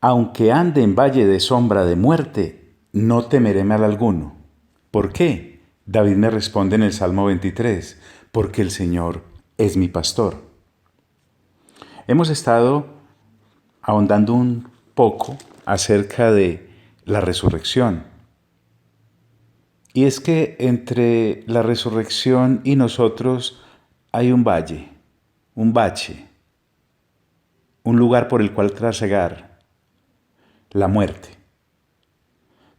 Aunque ande en valle de sombra de muerte, no temeré mal alguno. ¿Por qué? David me responde en el Salmo 23, porque el Señor es mi pastor. Hemos estado ahondando un poco acerca de la resurrección. Y es que entre la resurrección y nosotros hay un valle, un bache, un lugar por el cual trasegar, la muerte.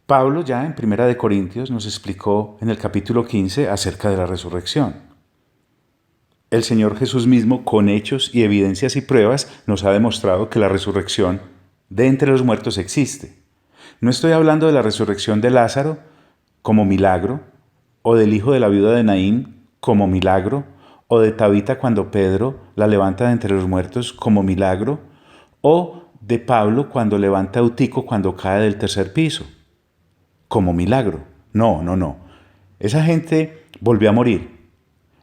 Pablo ya en Primera de Corintios nos explicó en el capítulo 15 acerca de la resurrección. El Señor Jesús mismo, con hechos y evidencias y pruebas, nos ha demostrado que la resurrección de entre los muertos existe. No estoy hablando de la resurrección de Lázaro como milagro, o del hijo de la viuda de Naín como milagro, o de Tabita cuando Pedro la levanta de entre los muertos como milagro, o de Pablo cuando levanta a Eutico cuando cae del tercer piso, como milagro. No, no, no. Esa gente volvió a morir.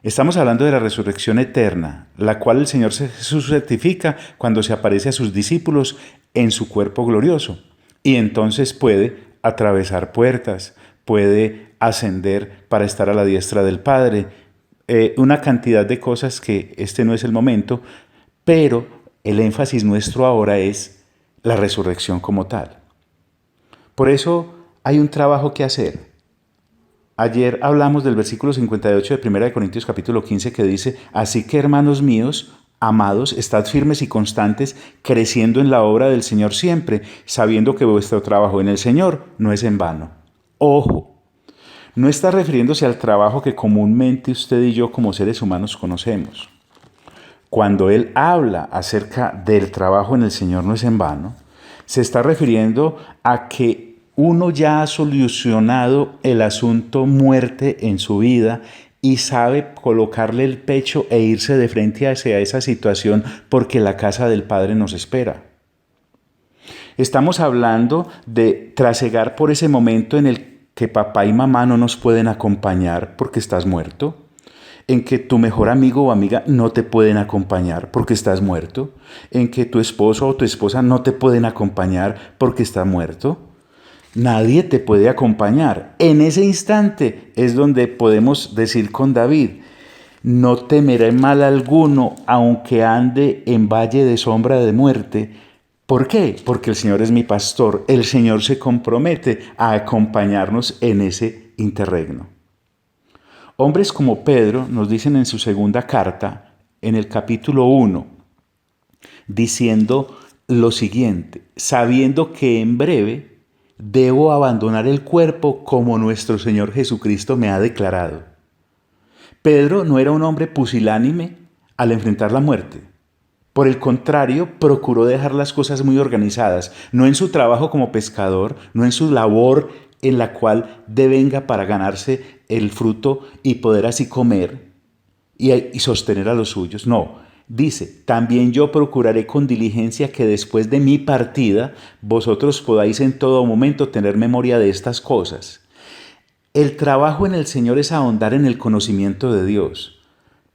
Estamos hablando de la resurrección eterna, la cual el Señor Jesús certifica cuando se aparece a sus discípulos en su cuerpo glorioso. Y entonces puede atravesar puertas, puede ascender para estar a la diestra del Padre, una cantidad de cosas que este no es el momento, pero el énfasis nuestro ahora es la resurrección como tal. Por eso hay un trabajo que hacer. Ayer hablamos del versículo 58 de 1 de Corintios capítulo 15 que dice, así que hermanos míos, amados, estad firmes y constantes, creciendo en la obra del Señor siempre, sabiendo que vuestro trabajo en el Señor no es en vano. Ojo, no está refiriéndose al trabajo que comúnmente usted y yo como seres humanos conocemos. Cuando Él habla acerca del trabajo en el Señor no es en vano, se está refiriendo a que uno ya ha solucionado el asunto muerte en su vida y sabe colocarle el pecho e irse de frente hacia esa situación porque la casa del Padre nos espera. Estamos hablando de trasegar por ese momento en el que papá y mamá no nos pueden acompañar porque estás muerto, en que tu mejor amigo o amiga no te pueden acompañar porque estás muerto, en que tu esposo o tu esposa no te pueden acompañar porque está muerto. Nadie te puede acompañar. En ese instante es donde podemos decir con David, no temeré mal alguno, aunque ande en valle de sombra de muerte. ¿Por qué? Porque el Señor es mi pastor. El Señor se compromete a acompañarnos en ese interregno. Hombres como Pedro nos dicen en su segunda carta, en el capítulo 1, diciendo lo siguiente, sabiendo que en breve debo abandonar el cuerpo como nuestro Señor Jesucristo me ha declarado. Pedro no era un hombre pusilánime al enfrentar la muerte. Por el contrario, procuró dejar las cosas muy organizadas, no en su trabajo como pescador, no en su labor en la cual devenga para ganarse el fruto y poder así comer y sostener a los suyos. No, dice, también yo procuraré con diligencia que después de mi partida vosotros podáis en todo momento tener memoria de estas cosas. El trabajo en el Señor es ahondar en el conocimiento de Dios.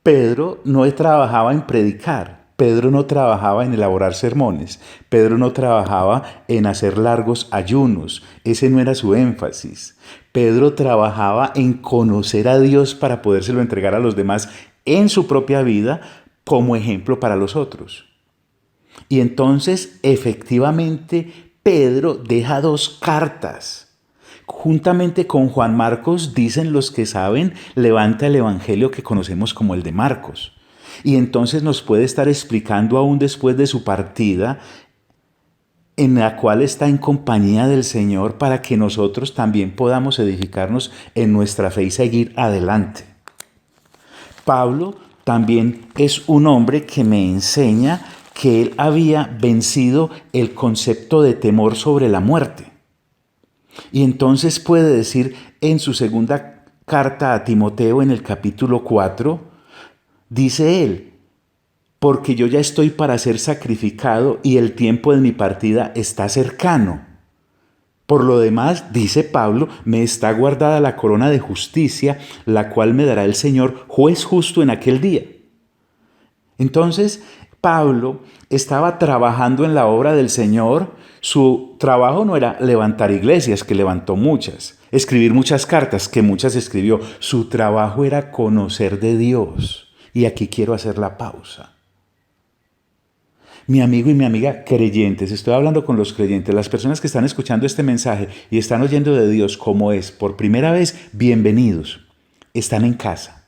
Pedro no trabajaba en predicar, Pedro no trabajaba en elaborar sermones, Pedro no trabajaba en hacer largos ayunos, ese no era su énfasis. Pedro trabajaba en conocer a Dios para podérselo entregar a los demás en su propia vida como ejemplo para los otros. Y entonces, efectivamente, Pedro deja dos cartas. Juntamente con Juan Marcos, dicen los que saben, levanta el evangelio que conocemos como el de Marcos. Y entonces nos puede estar explicando aún después de su partida, en la cual está en compañía del Señor para que nosotros también podamos edificarnos en nuestra fe y seguir adelante. Pablo también es un hombre que me enseña que él había vencido el concepto de temor sobre la muerte. Y entonces puede decir en su segunda carta a Timoteo en el capítulo 4, dice él, porque yo ya estoy para ser sacrificado y el tiempo de mi partida está cercano. Por lo demás, dice Pablo, me está guardada la corona de justicia, la cual me dará el Señor, juez justo en aquel día. Entonces, Pablo estaba trabajando en la obra del Señor. Su trabajo no era levantar iglesias, que levantó muchas, escribir muchas cartas, que muchas escribió. Su trabajo era conocer de Dios. Y aquí quiero hacer la pausa. Mi amigo y mi amiga creyentes, estoy hablando con los creyentes, las personas que están escuchando este mensaje y están oyendo de Dios como es por primera vez, bienvenidos, están en casa.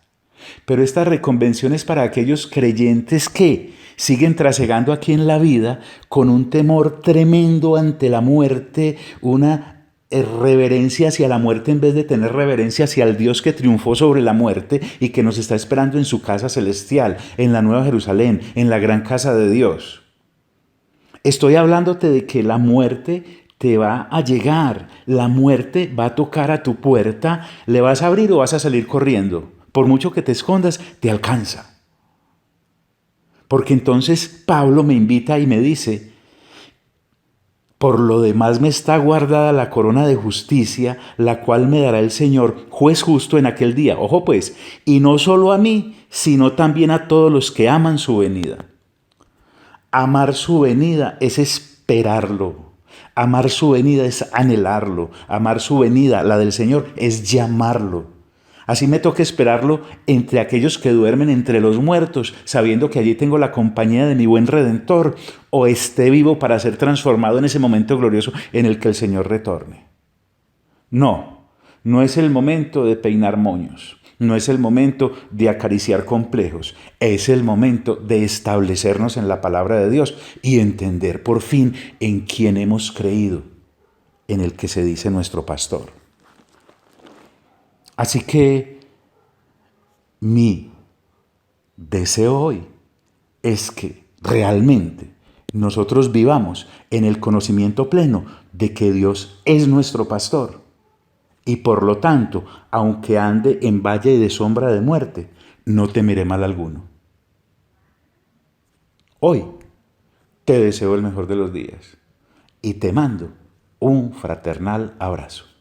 Pero esta reconvención es para aquellos creyentes que siguen trasegando aquí en la vida con un temor tremendo ante la muerte, una reverencia hacia la muerte en vez de tener reverencia hacia el Dios que triunfó sobre la muerte y que nos está esperando en su casa celestial, en la Nueva Jerusalén, en la gran casa de Dios. Estoy hablándote de que la muerte te va a llegar, la muerte va a tocar a tu puerta, ¿le vas a abrir o vas a salir corriendo? Por mucho que te escondas, te alcanza. Porque entonces Pablo me invita y me dice, por lo demás me está guardada la corona de justicia, la cual me dará el Señor, juez justo en aquel día. Ojo pues, y no solo a mí, sino también a todos los que aman su venida. Amar su venida es esperarlo. Amar su venida es anhelarlo. Amar su venida, la del Señor, es llamarlo. Así me toca esperarlo entre aquellos que duermen entre los muertos, sabiendo que allí tengo la compañía de mi buen Redentor, o esté vivo para ser transformado en ese momento glorioso en el que el Señor retorne. No, no es el momento de peinar moños. No es el momento de acariciar complejos, es el momento de establecernos en la palabra de Dios y entender por fin en quién hemos creído, en el que se dice nuestro pastor. Así que mi deseo hoy es que realmente nosotros vivamos en el conocimiento pleno de que Dios es nuestro pastor. Y por lo tanto, aunque ande en valle de sombra de muerte, no temeré mal alguno. Hoy te deseo el mejor de los días y te mando un fraternal abrazo.